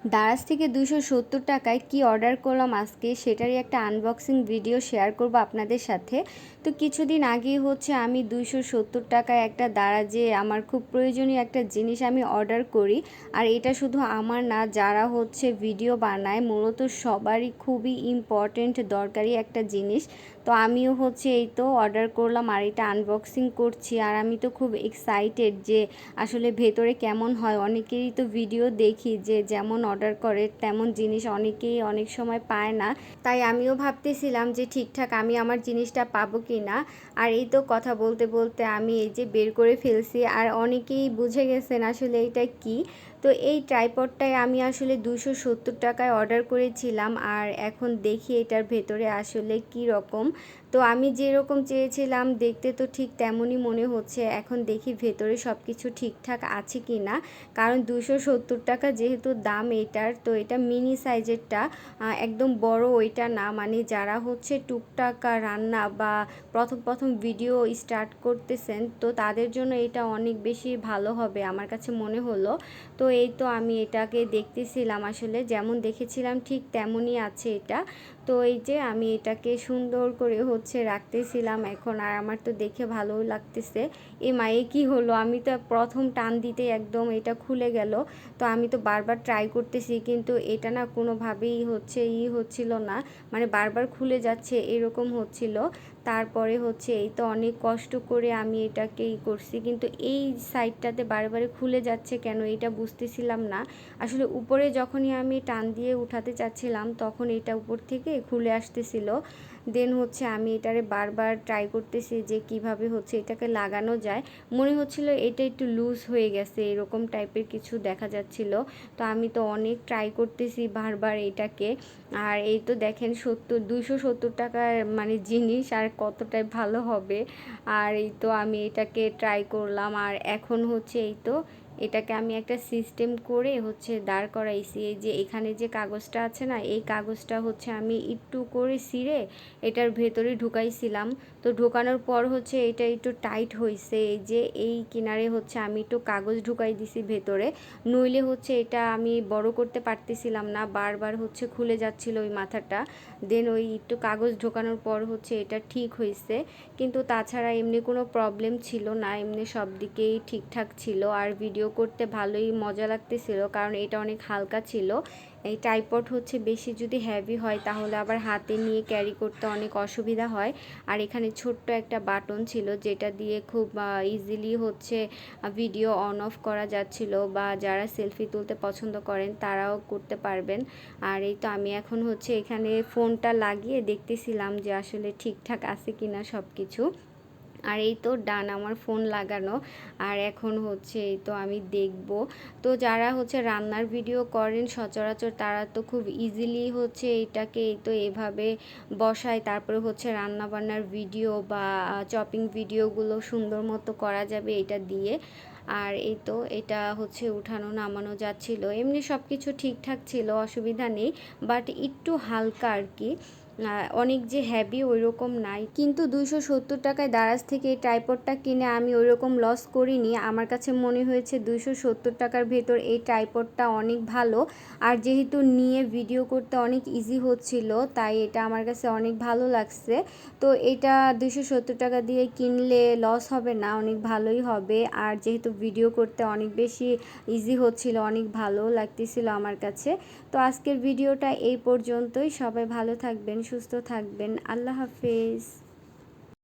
দারাজ থেকে 270 টাকায় কি অর্ডার করলাম আজকে সেটারই একটা আনবক্সিং ভিডিও শেয়ার করব আপনাদের সাথে। তো কিছুদিন আগেই আমি 270 টাকায় একটা দারাজে আমার খুব প্রয়োজনীয় একটা জিনিস আমি অর্ডার করি। আর এটা শুধু আমার না, যারা ভিডিও বানায় মূলত সবারই খুবই ইম্পর্টেন্ট দরকারি একটা জিনিস। তো আমিও এই তো অর্ডার করলাম আর এটা আনবক্সিং করছি। আর আমি তো খুব এক্সাইটেড যে আসলে ভেতরে কেমন হয়। অনেকেরই তো ভিডিও দেখি যে যেমন অর্ডার করে তেমন জিনিস অনেকেই অনেক সময় পায় না। তাই আমিও ভাবতেছিলাম যে ঠিকঠাক আমি আমার জিনিসটা পাবো কি না। আর এই তো কথা বলতে বলতে আমি এই যে বের করে ফেলছি। আর অনেকেই বুঝে গেছেন আসলে এটা কি। তো এই ট্রাইপডটাই আমি আসলে 270 টাকায় অর্ডার করেছিলাম। আর এখন দেখি এটার ভেতরে আসলে কি রকম। তো আমি যেরকম চেয়েছিলাম দেখতে তো ঠিক তেমনই মনে হচ্ছে। এখন দেখি ভেতরে সব কিছু ঠিকঠাক আছে কি না। কারণ 270 টাকা যেহেতু দাম এটার, তো এটা মিনি সাইজেরটা, একদম বড় ওইটা না। মানে যারা টুকটাক রান্না বা প্রথম ভিডিও স্টার্ট করতেছেন, তো তাদের জন্য এটা অনেক বেশি ভালো হবে আমার কাছে মনে হলো। তো এই তো আমি এটাকে দেখতেছিলাম, আসলে যেমন দেখেছিলাম ঠিক তেমনই আছে এটা। তো এই যে আমি এটাকে সুন্দর করে রাখতেছিলাম এখন। আর আমার তো দেখে ভালোও লাগতেছে। মায়ে কি হলো, আমি তো প্রথম টান দিতে একদম এটা খুলে গেল। তো আমি তো বারবার ট্রাই করতেছি কিন্তু এটা না কোনোভাবেই হচ্ছিল না। মানে বারবার খুলে যাচ্ছে এরকম হচ্ছিল। তারপরে এই তো অনেক কষ্ট করে আমি এটাকে করছি, কিন্তু এই সাইডটাতে বারে খুলে যাচ্ছে কেন এটা বুঝতেছিলাম না। আসলে উপরে যখনই আমি টান দিয়ে উঠাতে চাচ্ছিলাম তখন এটা উপর থেকে খুলে আসতেছিল। দেন আমি এটারে বারবার ট্রাই করতেছি যে কিভাবে এটাকে লাগানো যায়। মনে হচ্ছিল এটা একটু লুজ হয়ে গেছে, এরকম টাইপের কিছু দেখা যাচ্ছিল। তো আমি তো অনেক ট্রাই করতেছি বারবার এটাকে। আর এই তো দেখেন 270 টাকার মানে জিনিস আর কতটাই ভালো হবে। আর এই তো আমি এটাকে ট্রাই করলাম। আর এখন এই তো এটাকে আমি একটা সিস্টেম করে দাঁড় করাইছি। এই যে এখানে যে কাগজটা আছে না, এই কাগজটা আমি একটু করে ছিঁড়ে এটার ভেতরে ঢুকাইছিলাম। তো ঢোকানোর পর এটা একটু টাইট হয়েছে। এই যে এই কিনারে আমি একটু কাগজ ঢুকাই দিছি ভেতরে, নইলে এটা আমি বড় করতে পারতেছিলাম না, বারবার খুলে যাচ্ছিল ওই মাথাটা। দেন ওই একটু কাগজ ঢোকানোর পর এটা ঠিক হয়েছে। কিন্তু তাছাড়া এমনি কোনো প্রবলেম ছিল না, এমনি সব দিকেই ঠিকঠাক ছিল। আর ভিডিও করতে ভালোই মজা লাগতেছিল কারণ এটা অনেক হালকা ছিল। এই ট্রাইপড বেশি যদি হেভি হয় তাহলে আবার হাতে নিয়ে ক্যারি করতে অনেক অসুবিধা হয়। আর এখানে ছোট্ট একটা বাটন ছিল যেটা দিয়ে খুব ইজিলি ভিডিও অন অফ করা যাচ্ছিল, বা যারা সেলফি তুলতে পছন্দ করেন তারাও করতে পারবেন। আর এই তো আমি এখন এখানে ফোনটা লাগিয়ে দেখতেছিলাম যে আসলে ঠিকঠাক আছে কিনা সব কিছু। আর এই তো ডান আমার ফোন লাগানো। আর এখন এই তো আমি দেখব। তো যারা রান্নার ভিডিও করেন সচরাচর তারা তো খুব ইজিলি এটাকে এই তো এভাবে বসায়, তারপরে রান্না বান্নার ভিডিও বা চপিং ভিডিওগুলো সুন্দর মতো করা যাবে এটা দিয়ে। আর এই তো এটা উঠানো নামানো যাচ্ছিল, এমনি সব কিছু ঠিকঠাক ছিল, অসুবিধা নেই। বাট একটু হালকা আর কি, অনেক যে হ্যাভি ওই রকম নাই। কিন্তু 270 টাকায় দারাজ থেকে এই ট্রাইপডটা কিনে আমি ওই রকম লস করিনি। আমার কাছে মনে হয়েছে 270 টাকার ভেতর এই ট্রাইপডটা অনেক ভালো। আর যেহেতু নিয়ে ভিডিও করতে অনেক ইজি হচ্ছিল, তাই এটা আমার কাছে অনেক ভালো লাগছে। তো এটা 270 টাকা দিয়ে কিনলে লস হবে না, অনেক ভালোই হবে। আর যেহেতু ভিডিও করতে অনেক বেশি ইজি হচ্ছিল, অনেক ভালো লাগতেছিল আমার কাছে। তো আজকের ভিডিওটা এই পর্যন্তই। সবাই ভালো থাকবেন, সুস্থ থাকবেন। আল্লাহ হাফেজ।